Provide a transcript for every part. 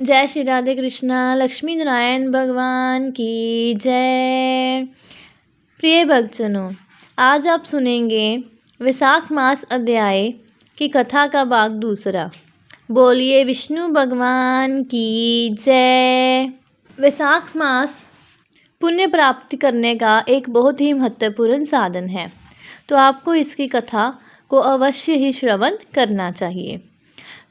जय श्री राधे कृष्णा। लक्ष्मी नारायण भगवान की जय। प्रिय भक्तजनों, आज आप सुनेंगे वैशाख मास अध्याय की कथा का भाग दूसरा। बोलिए विष्णु भगवान की जय। वैशाख मास पुण्य प्राप्ति करने का एक बहुत ही महत्वपूर्ण साधन है, तो आपको इसकी कथा को अवश्य ही श्रवण करना चाहिए।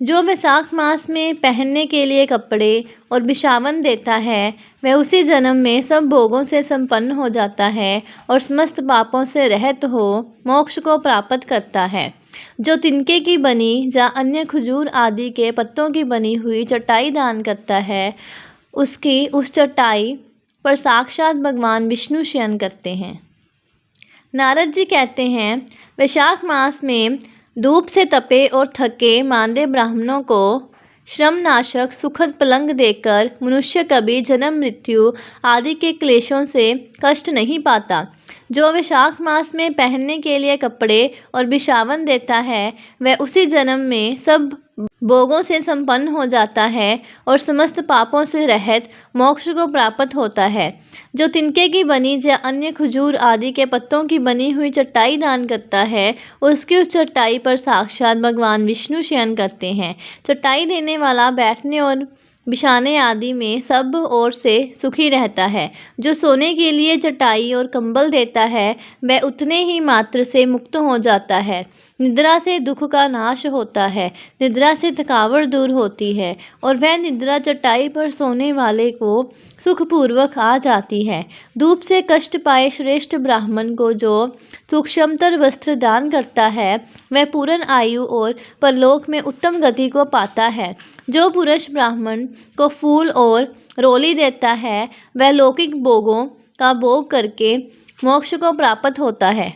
जो वैशाख मास में पहनने के लिए कपड़े और बिछावन देता है, वह उसी जन्म में सब भोगों से संपन्न हो जाता है और समस्त पापों से रहित हो मोक्ष को प्राप्त करता है। जो तिनके की बनी या अन्य खजूर आदि के पत्तों की बनी हुई चटाई दान करता है, उसकी उस चटाई पर साक्षात भगवान विष्णु शयन करते हैं। नारद जी कहते हैं, वैशाख मास में धूप से तपे और थके मांदे ब्राह्मणों को श्रमनाशक सुखद पलंग देकर मनुष्य कभी जन्म मृत्यु आदि के क्लेशों से कष्ट नहीं पाता। जो वैशाख मास में पहनने के लिए कपड़े और बिछावन देता है, वह उसी जन्म में सब भोगों से संपन्न हो जाता है और समस्त पापों से रहित मोक्ष को प्राप्त होता है। जो तिनके की बनी या अन्य खजूर आदि के पत्तों की बनी हुई चटाई दान करता है, उसकी उस चटाई पर साक्षात भगवान विष्णु शयन करते हैं। चटाई देने वाला बैठने और बिछाने आदि में सब ओर से सुखी रहता है। जो सोने के लिए चटाई और कंबल देता है, वह उतने ही मात्र से मुक्त हो जाता है। निद्रा से दुख का नाश होता है, निद्रा से थकावट दूर होती है और वह निद्रा चटाई पर सोने वाले को सुखपूर्वक आ जाती है। धूप से कष्ट पाए श्रेष्ठ ब्राह्मण को जो सूक्ष्मतर वस्त्र दान करता है, वह पूर्ण आयु और परलोक में उत्तम गति को पाता है। जो पुरुष ब्राह्मण को फूल और रोली देता है, वह लौकिक भोगों का भोग करके मोक्ष को प्राप्त होता है।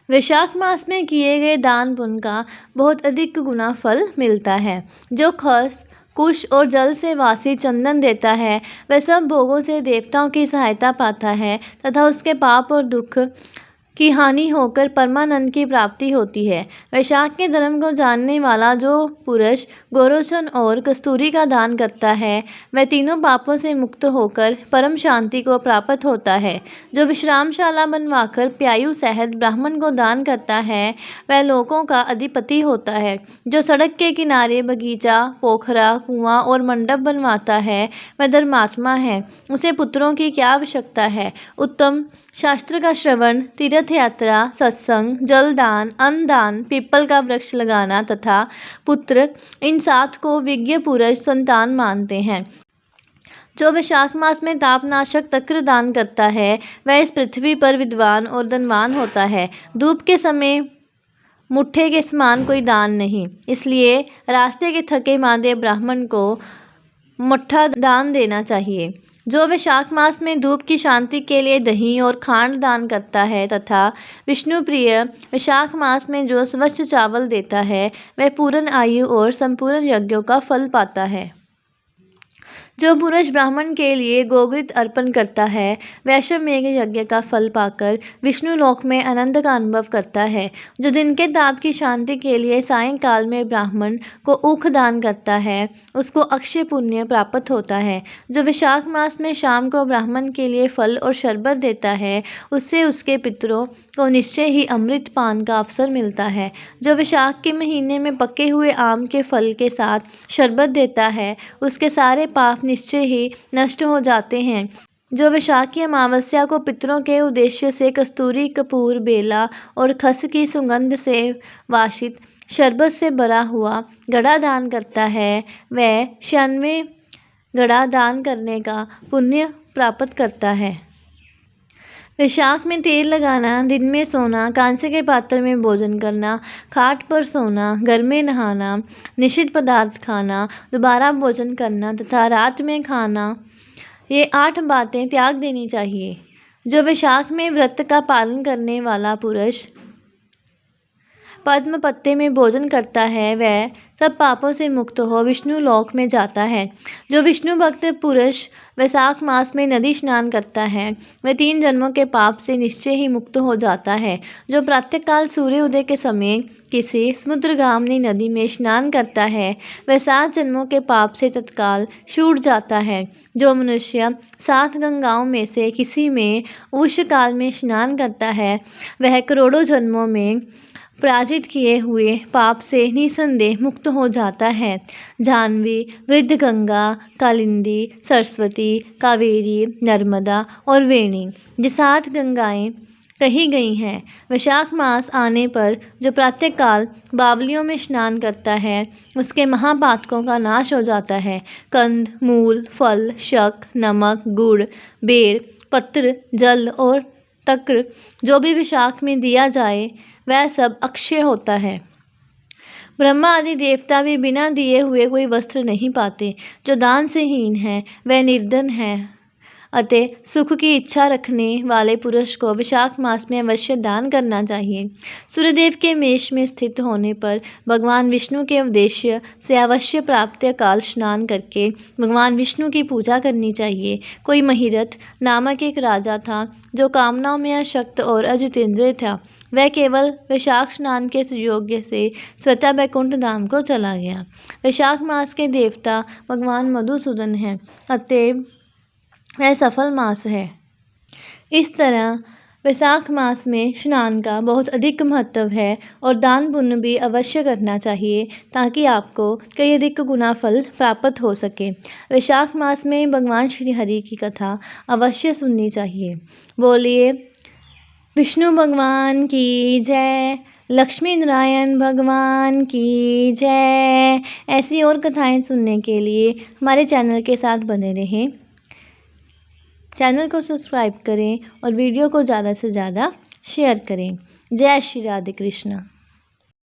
वैशाख मास में किए गए दान पुण्य का बहुत अधिक गुना फल मिलता है। जो खस कुश और जल से वासी चंदन देता है, वह सब भोगों से देवताओं की सहायता पाता है तथा उसके पाप और दुख की हानि होकर परमानंद की प्राप्ति होती है। वैशाख के धर्म को जानने वाला जो पुरुष गोरोचन और कस्तूरी का दान करता है, वह तीनों पापों से मुक्त होकर परम शांति को प्राप्त होता है। जो विश्रामशाला बनवाकर प्यायु सहित ब्राह्मण को दान करता है, वह लोकों का अधिपति होता है। जो सड़क के किनारे बगीचा, पोखरा, कुआं और मंडप बनवाता है, वह धर्मात्मा है। उसे पुत्रों की क्या आवश्यकता है। उत्तम शास्त्र का श्रवण, तीर्थ यात्रा, सत्संग, जलदान, अन्नदान, पीपल का वृक्ष लगाना तथा पुत्र, इन 7 को विज्ञ पुरुष संतान मानते हैं। जो वैशाख मास में तापनाशक तक्र दान करता है, वह इस पृथ्वी पर विद्वान और धनवान होता है। धूप के समय मुट्ठे के समान कोई दान नहीं, इसलिए रास्ते के थके मांदे ब्राह्मण को मुट्ठा दान देना चाहिए। जो वैशाख मास में धूप की शांति के लिए दही और खांड दान करता है तथा विष्णु प्रिय वैशाख मास में जो स्वच्छ चावल देता है, वह पूर्ण आयु और संपूर्ण यज्ञों का फल पाता है। जो पुरुष ब्राह्मण के लिए गोघृत अर्पण करता है, वह अश्वमेध यज्ञ का फल पाकर विष्णु लोक में आनंद का अनुभव करता है। जो दिन के ताप की शांति के लिए सायंकाल में ब्राह्मण को ऊख दान करता है, उसको अक्षय पुण्य प्राप्त होता है। जो वैशाख मास में शाम को ब्राह्मण के लिए फल और शरबत देता है, उससे उसके पितरों को निश्चय ही अमृत पान का अवसर मिलता है। जो वैशाख के महीने में पके हुए आम के फल के साथ शरबत देता है, उसके सारे पाप निश्चय ही नष्ट हो जाते हैं। जो वैशाख की अमावस्या को पितरों के उद्देश्य से कस्तूरी, कपूर, बेला और खस की सुगंध से वासित शरबत से भरा हुआ घड़ा दान करता है, वह 96 घड़ा दान करने का पुण्य प्राप्त करता है। वैशाख में तेल लगाना, दिन में सोना, कांसे के पात्र में भोजन करना, खाट पर सोना, घर में नहाना, निषिद्ध पदार्थ खाना, दोबारा भोजन करना तथा रात में खाना, ये 8 बातें त्याग देनी चाहिए। जो वैशाख में व्रत का पालन करने वाला पुरुष पद्म पत्ते में भोजन करता है वह सब पापों से मुक्त हो विष्णु लोक में जाता है। जो विष्णु भक्त पुरुष वैशाख मास में नदी स्नान करता है वह 3 जन्मों के पाप से निश्चय ही मुक्त हो जाता है। जो प्रातःकाल सूर्योदय के समय किसी समुद्रगामिनी नदी में स्नान करता है वह 7 जन्मों के पाप से तत्काल छूट जाता है। जो मनुष्य 7 गंगाओं में से किसी में उस काल में स्नान करता है वह करोड़ों जन्मों में पराजित किए हुए पाप से निसंदेह मुक्त हो जाता है। जाह्नवी, वृद्धगंगा, कालिंदी, सरस्वती, कावेरी, नर्मदा और वेणी ये 7 गंगाएं कही गई हैं। वैशाख मास आने पर जो प्रातःकाल बावलियों में स्नान करता है उसके महापातकों का नाश हो जाता है। कंद, मूल, फल, शक, नमक, गुड़, बेर, पत्र, जल और तक्र जो भी वैशाख में दिया जाए वह सब अक्षय होता है। ब्रह्मा आदि देवता भी बिना दिए हुए कोई वस्त्र नहीं पाते। जो दान से हीन है वह निर्धन है। अतः सुख की इच्छा रखने वाले पुरुष को वैशाख मास में अवश्य दान करना चाहिए। सूर्यदेव के मेष में स्थित होने पर भगवान विष्णु के उद्देश्य से अवश्य प्रातःकाल स्नान करके भगवान विष्णु की पूजा करनी चाहिए। कोई महिरथ नामक एक राजा था जो कामनाओं में अशक्त और अजितेंद्रिय था। वह केवल वैशाख स्नान के सुयोग्य से स्वतः वैकुंठ धाम को चला गया। वैशाख मास के देवता भगवान मधुसूदन हैं, अतएव वह सफल मास है। इस तरह वैशाख मास में स्नान का बहुत अधिक महत्व है और दान पुण्य भी अवश्य करना चाहिए ताकि आपको कई अधिक गुना फल प्राप्त हो सके। वैशाख मास में भगवान श्री हरि की कथा अवश्य सुननी चाहिए। बोलिए विष्णु भगवान की जय, लक्ष्मी नारायण भगवान की जय। ऐसी और कथाएं सुनने के लिए हमारे चैनल के साथ बने रहें। चैनल को सब्सक्राइब करें और वीडियो को ज़्यादा से ज़्यादा शेयर करें। जय श्री राधे कृष्ण।